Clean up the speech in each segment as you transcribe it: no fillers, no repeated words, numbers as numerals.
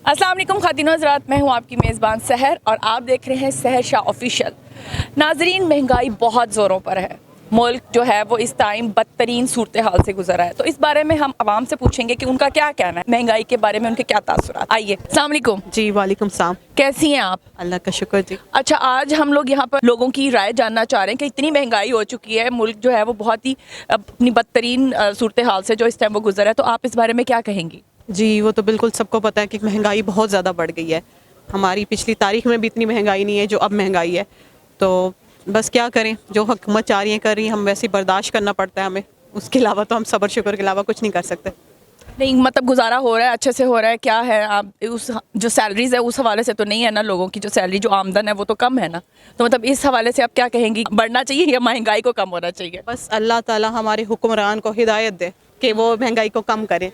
अस्सलाम वालेकुम ख़ातिन हज़रात, मैं हूँ आपकी मेज़बान सहर और आप देख रहे हैं सहर शाह ऑफिशियल। नाजरीन, महंगाई बहुत ज़ोरों पर है। मुल्क जो है वो इस टाइम बदतरीन सूरत हाल से गुजरा है, तो इस बारे में हम आवाम से पूछेंगे कि उनका क्या कहना है, महंगाई के बारे में उनके क्या तासुरात। आइए। अस्सलाम वालेकुम जी वालेकुम सलाम। कैसी हैं आप? अल्लाह का शुक्र जी। अच्छा, आज हम लोग यहाँ पर लोगों की राय जानना चाह रहे हैं कि इतनी महंगाई हो चुकी है, मुल्क जो है वो बहुत ही अपनी बदतरीन सूरत हाल से जो इस टाइम वो गुजरा है, तो आप इस बारे में क्या कहेंगी? जी वो तो बिल्कुल सबको पता है कि महंगाई बहुत ज़्यादा बढ़ गई है। हमारी पिछली तारीख में भी इतनी महंगाई नहीं है जो अब महंगाई है। तो बस क्या करें, जो हुकूमत चाह रही है कर रही है, हम वैसे ही बर्दाश्त करना पड़ता है हमें। उसके अलावा तो हम सब्र शुक्र के अलावा कुछ नहीं कर सकते। नहीं, मतलब गुजारा हो रहा है, अच्छे से हो रहा है? क्या है, आप उस जो सैलरीज है उस हवाले से तो नहीं है ना, लोगों की जो सैलरी जो आमदन है वो तो कम है ना, तो मतलब इस हवाले से आप क्या कहेंगी, बढ़ना चाहिए या महंगाई को कम होना चाहिए? बस अल्लाह ताला हमारे हुक्मरान को हिदायत दे कि वो महंगाई को कम करें।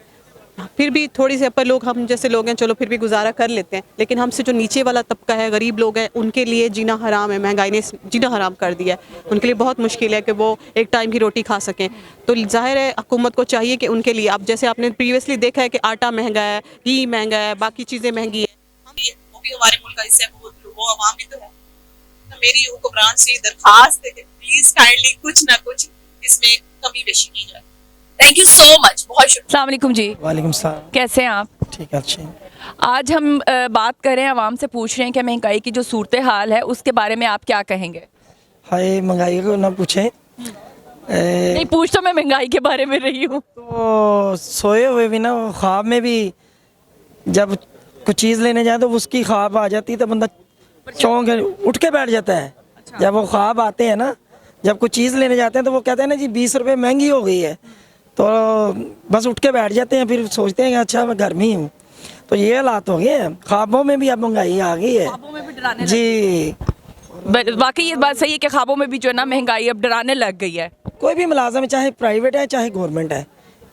फिर भी थोड़ी से ऊपर लोग, हम जैसे लोग हैं, चलो फिर भी गुजारा कर लेते हैं, लेकिन हमसे जो नीचे वाला तबका है, गरीब लोग हैं, उनके लिए जीना हराम है। महंगाई ने जीना हराम कर दिया है। उनके लिए बहुत मुश्किल है कि वो एक टाइम की रोटी खा सकें। तो जाहिर है हुकूमत को चाहिए कि उनके लिए, अब जैसे आपने प्रीवियसली देखा है कि आटा महंगा है, घी महंगा है, बाकी चीज़ें महंगी है, वो भी हमारे मुल्क का हिस्सा है, वो अवाम भी तो है। तो मेरी हुक्मरान से दरखास्त है कि प्लीज़ काइंडली कुछ ना कुछ इसमें कमी बेशी की जाए। थैंक यू सो मच, बहुत शुक्रिया। अस्सलाम वालेकुम जी। वालेकुम सलाम। कैसे हैं आप? ठीक है, अच्छे। आज हम बात कर रहे हैं, आवाम से पूछ रहे हैं कि महंगाई की जो सूरत हाल है उसके बारे में आप क्या कहेंगे? हाय, महंगाई को ना पूछें। नहीं, पूछ तो मैं महंगाई के बारे में रही हूँ। तो सोए हुए भी ना, ख्वाब में भी जब कुछ चीज़ लेने जाए तो उसकी ख्वाब आ जाती है तो बंदा चौंक उठ के बैठ जाता है। जब वो ख्वाब आते हैं ना, जब कुछ चीज़ लेने जाते हैं तो वो कहते हैं ना जी 20 रुपये महंगी हो गई है, तो बस उठ के बैठ जाते हैं। फिर सोचते हैं कि अच्छा मैं घर में ही हूँ। तो ये हालात हो गए हैं, ख्वाबों में भी अब महंगाई आ गई है। ख्वाबों में भी डराने जी, वाकई ये बात सही है कि ख्वाबों में भी जो है ना महंगाई अब डराने लग गई है। कोई भी मुलाजम है, चाहे प्राइवेट है चाहे गवर्नमेंट है,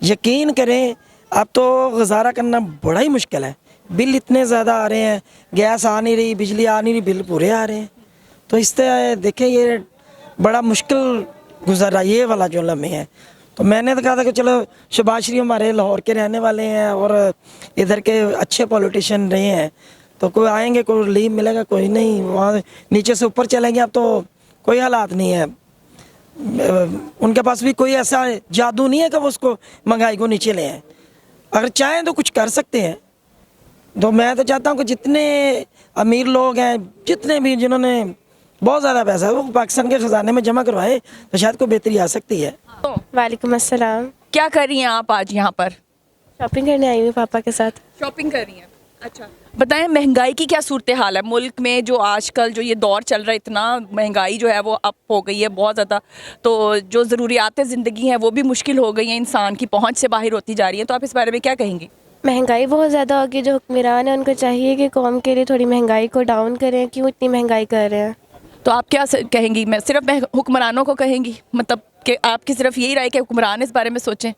यकीन करें अब तो गुजारा करना बड़ा ही मुश्किल है। बिल इतने ज़्यादा आ रहे हैं, गैस आ नहीं रही, बिजली आ नहीं रही, बिल पूरे आ रहे हैं। तो इस तरह देखें, ये बड़ा मुश्किल गुजारा ये वाला जो लम्हे है। तो मैंने तो कहा था कि चलो, शहबाज शरीफ हमारे लाहौर के रहने वाले हैं और इधर के अच्छे पॉलिटिशियन रहे हैं, तो कोई आएंगे, कोई रिलीफ मिलेगा, कोई नहीं। वहाँ नीचे से ऊपर चलेंगे, अब तो कोई हालात नहीं है। उनके पास भी कोई ऐसा जादू नहीं है कि वो उसको महंगाई को नीचे ले आए। अगर चाहें तो कुछ कर सकते हैं। तो मैं तो चाहता हूँ कि जितने अमीर लोग हैं, जितने भी जिन्होंने बहुत ज़्यादा पैसा है, वो पाकिस्तान के ख़जाने में जमा करवाए तो शायद कोई बेहतरी आ सकती है। तो वालेकुम अस्सलाम। क्या कर रही हैं आप आज यहाँ पर? शॉपिंग करने आई हूँ पापा के साथ। शॉपिंग कर रही हैं? अच्छा, बताएं महंगाई की क्या सूरत हाल है मुल्क में? जो आजकल जो ये दौर चल रहा है, इतना महंगाई जो है वो अप हो गई है बहुत ज़्यादा, तो जो ज़रूरियात ज़िंदगी हैं वो भी मुश्किल हो गई हैं, इंसान की पहुंच से बाहर होती जा रही है। तो आप इस बारे में क्या कहेंगी? महंगाई बहुत ज़्यादा होगी। जो हुक्मरान है उनको चाहिए कि कौम के लिए थोड़ी महंगाई को डाउन करें। क्यों इतनी महंगाई कर रहे हैं? तो आप क्या कहेंगी? मैं सिर्फ हुक्मरानों को कहेंगी, मतलब कि आपकी सिर्फ यही राय कि हुक्मरान इस बारे में सोचें?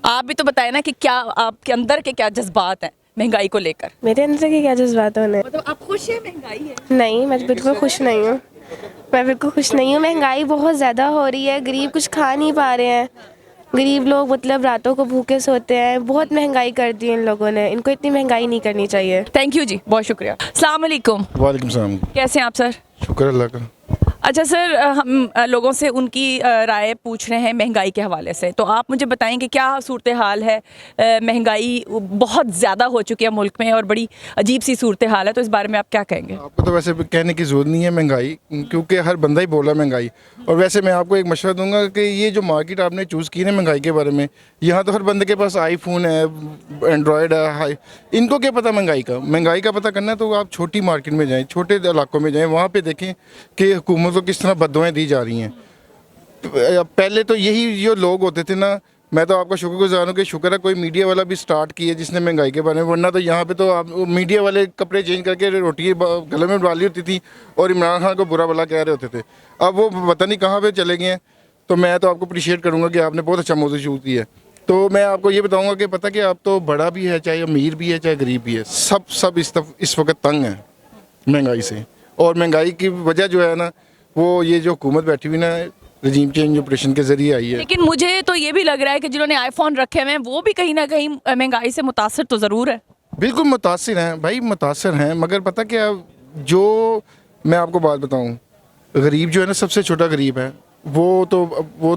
आप भी तो बताएं ना कि क्या आपके अंदर के क्या जज्बात हैं महंगाई को लेकर? मेरे अंदर के क्या जज्बात होने? मतलब आप खुश हैं महंगाई है? नहीं, मैं बिल्कुल खुश नहीं हूँ। मैं बिल्कुल खुश नहीं हूँ। महंगाई बहुत ज़्यादा हो रही है, गरीब कुछ खा नहीं पा रहे हैं। गरीब लोग मतलब रातों को भूखे सोते हैं। बहुत महंगाई कर दी इन लोगों ने, इनको इतनी महंगाई नहीं करनी चाहिए। थैंक यू जी, बहुत शुक्रिया। अस्सलाम वालेकुम। वालेकुम सलाम। कैसे हैं आप सर? शुक्र अल्लाह का। अच्छा सर, हम लोगों से उनकी राय पूछ रहे हैं महंगाई के हवाले से, तो आप मुझे बताएं कि क्या सूरत हाल है? महंगाई बहुत ज़्यादा हो चुकी है मुल्क में और बड़ी अजीब सी सूरत हाल है, तो इस बारे में आप क्या कहेंगे? आपको तो वैसे कहने की ज़रूरत नहीं है महंगाई, क्योंकि हर बंदा ही बोल रहा है महंगाई। और वैसे मैं आपको एक मशवरा दूंगा कि ये जो मार्केट आपने चूज़ की है महंगाई के बारे में, यहाँ तो हर बंदे के पास आईफोन है, एंड्रॉयड है, इनको क्या पता महंगाई का? महंगाई का पता करना है तो आप छोटी मार्केट में जाएँ, छोटे इलाकों में जाएँ, वहाँ पर देखें कि हुकूमत को किस तरह बद्दुआएं दी जा रही हैं। पहले तो यही जो लोग होते थे ना, मैं तो आपका शुक्रगुजार हूँ कि शुक्र है कोई मीडिया वाला भी स्टार्ट किया जिसने महंगाई के बारे में, वरना तो यहाँ पे तो आप मीडिया वाले कपड़े चेंज करके रोटी गले में डाली होती थी और इमरान खान को बुरा भला कह रहे होते थे। अब वो पता नहीं कहाँ पे चले गए हैं। तो मैं तो आपको अप्रिशिएट करूँगा कि आपने बहुत अच्छा मौजू शूट किया है। तो मैं आपको ये बताऊँगा कि पता कि आप तो बड़ा भी है, चाहे अमीर भी है, चाहे गरीब भी है, सब इस वक्त तंग है महंगाई से। और महंगाई की वजह जो है ना, वो ये जो हुकूमत बैठी हुई ना, रजीम चेंज ऑपरेशन के जरिए आई है। लेकिन मुझे तो ये भी लग रहा है कि जिन्होंने आईफोन रखे हुए हैं वो भी कहीं ना कहीं महंगाई से मुतासर तो ज़रूर है। بالکل متاثر ہیں بھائی، متاثر ہیں، مگر پتہ کیا، جو میں آپ کو بات بتاؤں، غریب جو ہے نا، سب سے چھوٹا غریب ہے، وہ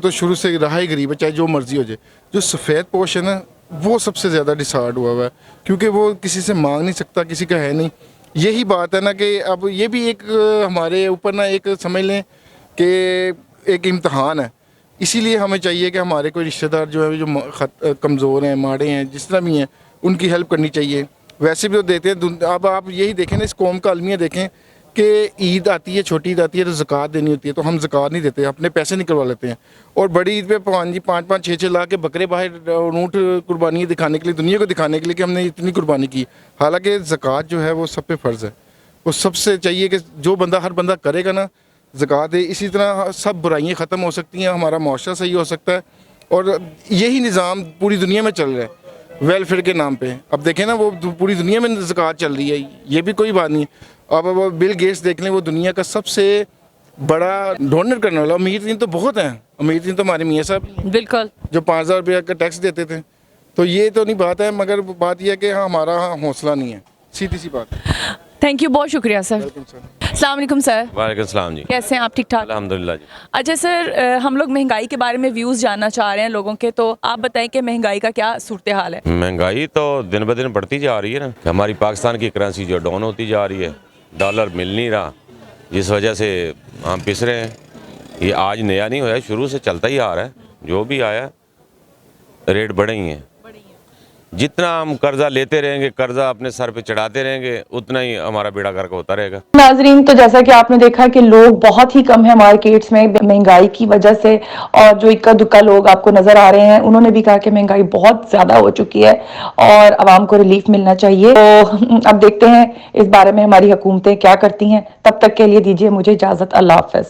تو شروع سے رہا ہی غریب ہے، چاہے جو مرضی ہو جائے. جو سفید پوش ہے نا، وہ سب سے زیادہ ڈسہارڈ ہوا ہے، کیونکہ وہ کسی سے مانگ نہیں سکتا، کسی کا ہے نہیں. یہی بات ہے نا کہ اب یہ بھی ایک ہمارے اوپر نا ایک سمجھ لیں کہ ایک امتحان ہے. اسی لیے ہمیں چاہیے کہ ہمارے کوئی رشتہ دار جو ہے، جو کمزور ہیں، ماڑے ہیں، جس طرح بھی ہیں، ان کی ہیلپ کرنی چاہیے. ویسے بھی تو دیتے ہیں. اب آپ یہی دیکھیں نا، اس قوم کا المیہ دیکھیں کہ عید آتی ہے، چھوٹی عید آتی ہے تو زکوٰۃ دینی ہوتی ہے، تو ہم زکوٰۃ نہیں دیتے، اپنے پیسے نکلوا لیتے ہیں. اور بڑی عید پہ 5 6 لاکھ کے بکرے باہر اونٹ قربانی دکھانے کے لیے، دنیا کو دکھانے کے لیے کہ ہم نے اتنی قربانی کی. حالانکہ زکوٰۃ جو ہے وہ سب پہ فرض ہے. وہ سب سے چاہیے کہ جو بندہ، ہر بندہ کرے گا نا زکوٰۃ دے. اسی طرح سب برائیاں ختم ہو سکتی ہیں، ہمارا معاشرہ صحیح ہو سکتا ہے. اور یہی نظام پوری دنیا میں چل رہا ہے ویلفیئر کے نام پہ. اب دیکھیں نا، وہ پوری دنیا میں زکوٰۃ چل رہی ہے، یہ بھی کوئی بات نہیں. اب بل گیٹس دیکھ لیں، وہ دنیا کا سب سے بڑا ڈونر کرنے والا. امیر ترین تو بہت ہیں، امیر ترین تو ہمارے میاں صاحب بالکل. جو 5,000 روپیہ کا ٹیکس دیتے تھے. تو یہ تو نہیں بات ہے، مگر بات یہ ہے کہ ہمارا حوصلہ نہیں ہے، سیدھی سی بات ہے. تھینک یو، بہت شکریہ سر. السلام علیکم سر. وعلیکم السلام جی. کیسے ہیں آپ؟ ٹھیک ٹھاک الحمدللہ جی. اچھا سر، ہم لوگ مہنگائی کے بارے میں ویوز جاننا چاہ رہے ہیں لوگوں کے، تو آپ بتائیں کہ مہنگائی کا کیا صورتحال ہے؟ مہنگائی تو دن بدن بڑھتی جا رہی ہے نا. ہماری پاکستان کی کرنسی جو ڈاؤن ہوتی جا رہی ہے، ڈالر مل نہیں رہا، جس وجہ سے ہم پس رہے ہیں. یہ آج نیا نہیں ہوا، شروع سے چلتا ہی آ رہا ہے. جو بھی آیا ریٹ بڑھے ہی ہیں. جتنا ہم قرضہ لیتے رہیں گے، قرضہ اپنے سر پہ چڑھاتے رہیں گے، اتنا ہی ہمارا بیڑا گرک ہوتا رہے گا. ناظرین، تو جیسا کہ آپ نے دیکھا کہ لوگ بہت ہی کم ہیں مارکیٹس میں مہنگائی کی وجہ سے، اور جو اکا دکا لوگ آپ کو نظر آ رہے ہیں، انہوں نے بھی کہا کہ مہنگائی بہت زیادہ ہو چکی ہے اور عوام کو ریلیف ملنا چاہیے. تو اب دیکھتے ہیں اس بارے میں ہماری حکومتیں کیا کرتی ہیں. تب تک کے لیے دیجیے مجھے اجازت. اللہ حافظ.